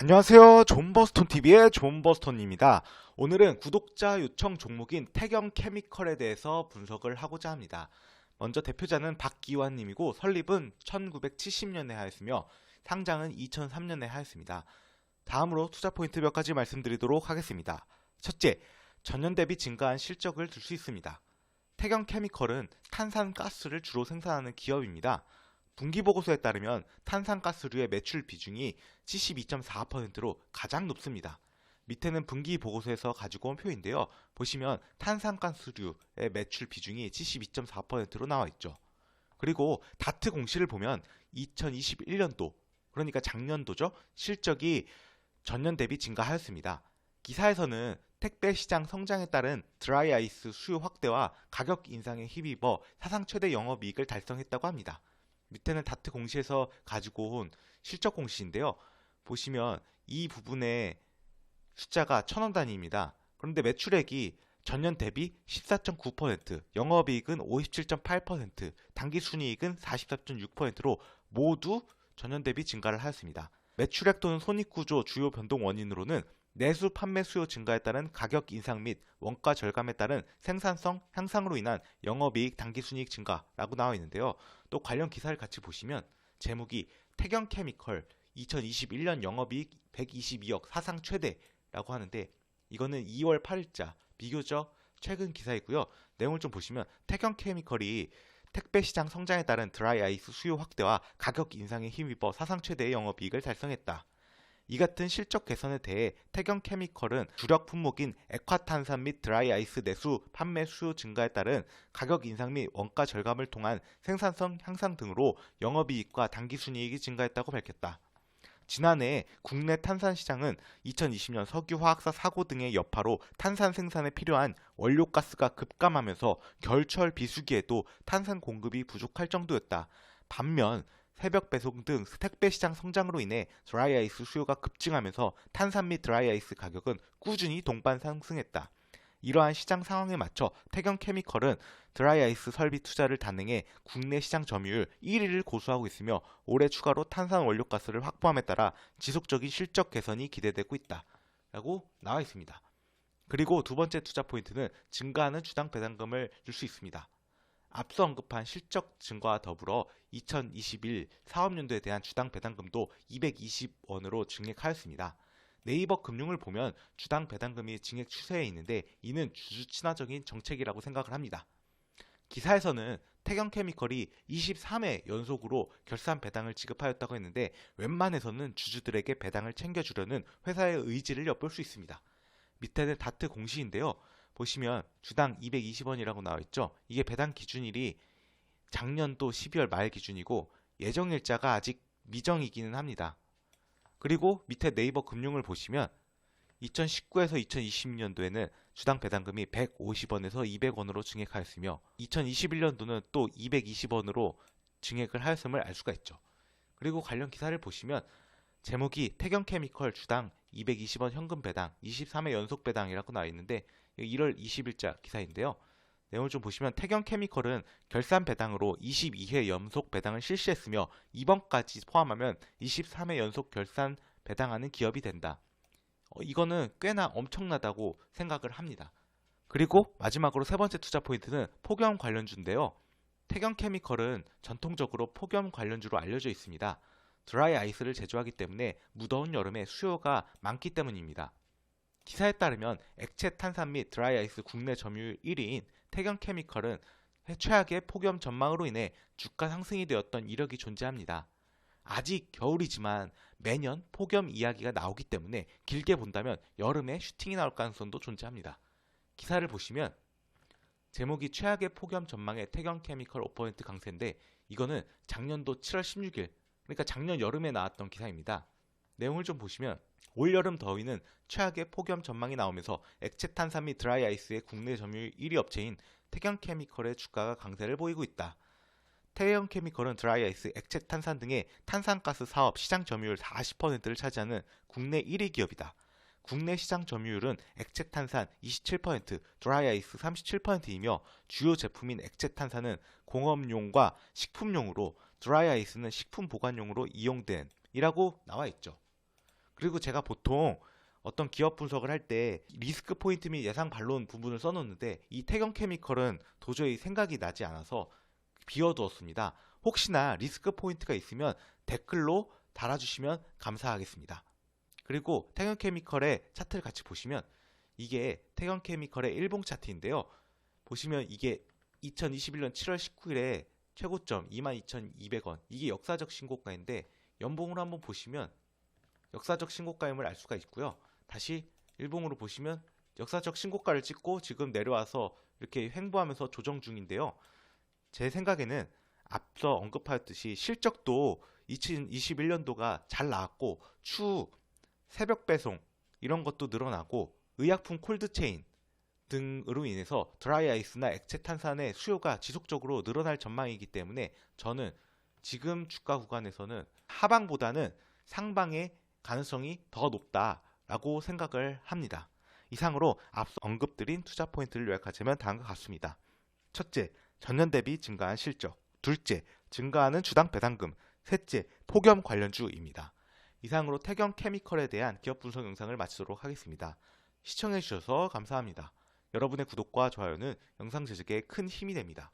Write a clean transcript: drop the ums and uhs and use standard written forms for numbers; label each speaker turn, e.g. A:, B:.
A: 안녕하세요. 존버스톤TV의 존버스톤입니다. 오늘은 구독자 요청 종목인 태경 케미컬에 대해서 분석을 하고자 합니다. 먼저 대표자는 박기환님이고 설립은 1970년에 하였으며 상장은 2003년에 하였습니다. 다음으로 투자 포인트 몇 가지 말씀드리도록 하겠습니다. 첫째, 전년 대비 증가한 실적을 들 수 있습니다. 태경 케미컬은 탄산가스를 주로 생산하는 기업입니다. 분기보고서에 따르면 탄산가스류의 매출 비중이 72.4%로 가장 높습니다. 밑에는 분기보고서에서 가지고 온 표인데요. 보시면 탄산가스류의 매출 비중이 72.4%로 나와 있죠. 그리고 다트 공시를 보면 2021년도, 그러니까 작년도죠. 실적이 전년 대비 증가하였습니다. 기사에서는 택배 시장 성장에 따른 드라이 아이스 수요 확대와 가격 인상에 힘입어 사상 최대 영업이익을 달성했다고 합니다. 밑에는 다트 공시에서 가지고 온 실적 공시인데요. 보시면 이 부분의 숫자가 천원 단위입니다. 그런데 매출액이 전년 대비 14.9%, 영업이익은 57.8%, 당기순이익은 44.6%로 모두 전년 대비 증가를 하였습니다. 매출액 또는 손익구조 주요 변동 원인으로는 내수 판매 수요 증가에 따른 가격 인상 및 원가 절감에 따른 생산성 향상으로 인한 영업이익 당기순이익 증가라고 나와 있는데요. 또 관련 기사를 같이 보시면 제목이 태경케미컬 2021년 영업이익 122억 사상 최대라고 하는데 이거는 2월 8일자 비교적 최근 기사이고요. 내용을 좀 보시면 태경케미컬이 택배 시장 성장에 따른 드라이 아이스 수요 확대와 가격 인상에 힘입어 사상 최대의 영업이익을 달성했다. 이 같은 실적 개선에 대해 태경케미컬은 주력 품목인 액화탄산 및 드라이 아이스 내수 판매 수요 증가에 따른 가격 인상 및 원가 절감을 통한 생산성 향상 등으로 영업이익과 당기순이익이 증가했다고 밝혔다. 지난해 국내 탄산 시장은 2020년 석유화학사 사고 등의 여파로 탄산 생산에 필요한 원료가스가 급감하면서 겨울철 비수기에도 탄산 공급이 부족할 정도였다. 반면 새벽 배송 등 택배 시장 성장으로 인해 드라이 아이스 수요가 급증하면서 탄산 및 드라이 아이스 가격은 꾸준히 동반 상승했다. 이러한 시장 상황에 맞춰 태경케미컬은 드라이 아이스 설비 투자를 단행해 국내 시장 점유율 1위를 고수하고 있으며 올해 추가로 탄산 원료가스를 확보함에 따라 지속적인 실적 개선이 기대되고 있다. 라고 나와 있습니다. 그리고 두 번째 투자 포인트는 증가하는 주당 배당금을 줄 수 있습니다. 앞서 언급한 실적 증가와 더불어 2021 사업연도에 대한 주당 배당금도 220원으로 증액하였습니다. 네이버 금융을 보면 주당 배당금이 증액 추세에 있는데 이는 주주 친화적인 정책이라고 생각을 합니다. 기사에서는 태경케미컬이 23회 연속으로 결산 배당을 지급하였다고 했는데 웬만해서는 주주들에게 배당을 챙겨주려는 회사의 의지를 엿볼 수 있습니다. 밑에는 다트 공시인데요. 보시면 주당 220원이라고 나와 있죠. 이게 배당 기준일이 작년도 12월 말 기준이고 예정일자가 아직 미정이기는 합니다. 그리고 밑에 네이버 금융을 보시면 2019에서 2020년도에는 주당 배당금이 150원에서 200원으로 증액하였으며 2021년도는 또 220원으로 증액을 하였음을 알 수가 있죠. 그리고 관련 기사를 보시면 제목이 태경케미컬 주당 220원 현금 배당 23회 연속 배당이라고 나와 있는데 1월 20일자 기사인데요. 내용을 좀 보시면 태경케미컬은 결산 배당으로 22회 연속 배당을 실시했으며 이번까지 포함하면 23회 연속 결산 배당하는 기업이 된다. 이거는 꽤나 엄청나다고 생각을 합니다. 그리고 마지막으로 세 번째 투자 포인트는 폭염 관련주인데요. 태경케미컬은 전통적으로 폭염 관련주로 알려져 있습니다. 드라이 아이스를 제조하기 때문에 무더운 여름에 수요가 많기 때문입니다. 기사에 따르면 액체 탄산 및 드라이 아이스 국내 점유율 1위인 태경케미컬은 최악의 폭염 전망으로 인해 주가 상승이 되었던 이력이 존재합니다. 아직 겨울이지만 매년 폭염 이야기가 나오기 때문에 길게 본다면 여름에 슈팅이 나올 가능성도 존재합니다. 기사를 보시면 제목이 최악의 폭염 전망의 태경케미컬 5% 강세인데 이거는 작년도 7월 16일 그러니까 작년 여름에 나왔던 기사입니다. 내용을 좀 보시면 올여름 더위는 최악의 폭염 전망이 나오면서 액체 탄산 및 드라이 아이스의 국내 점유율 1위 업체인 태경케미컬의 주가가 강세를 보이고 있다. 태경케미컬은 드라이 아이스, 액체 탄산 등의 탄산가스 사업 시장 점유율 40%를 차지하는 국내 1위 기업이다. 국내 시장 점유율은 액체 탄산 27%, 드라이 아이스 37%이며 주요 제품인 액체 탄산은 공업용과 식품용으로 드라이 아이스는 식품 보관용으로 이용된 이라고 나와 있죠. 그리고 제가 보통 어떤 기업 분석을 할 때 리스크 포인트 및 예상 반론 부분을 써놓는데 이 태경케미컬은 도저히 생각이 나지 않아서 비워두었습니다. 혹시나 리스크 포인트가 있으면 댓글로 달아주시면 감사하겠습니다. 그리고 태경케미컬의 차트를 같이 보시면 이게 태경케미컬의 일봉 차트인데요. 보시면 이게 2021년 7월 19일에 최고점 22,200원, 이게 역사적 신고가인데 연봉으로 한번 보시면 역사적 신고가임을 알 수가 있고요. 다시 일봉으로 보시면 역사적 신고가를 찍고 지금 내려와서 이렇게 횡보하면서 조정 중인데요. 제 생각에는 앞서 언급하였듯이 실적도 2021년도가 잘 나왔고 추후 새벽 배송 이런 것도 늘어나고 의약품 콜드체인 등으로 인해서 드라이아이스나 액체 탄산의 수요가 지속적으로 늘어날 전망이기 때문에 저는 지금 주가 구간에서는 하방보다는 상방의 가능성이 더 높다라고 생각을 합니다. 이상으로 앞서 언급드린 투자 포인트를 요약하자면 다음과 같습니다. 첫째, 전년 대비 증가한 실적. 둘째, 증가하는 주당 배당금. 셋째, 폭염 관련주입니다. 이상으로 태경케미컬에 대한 기업 분석 영상을 마치도록 하겠습니다. 시청해주셔서 감사합니다. 여러분의 구독과 좋아요는 영상 제작에 큰 힘이 됩니다.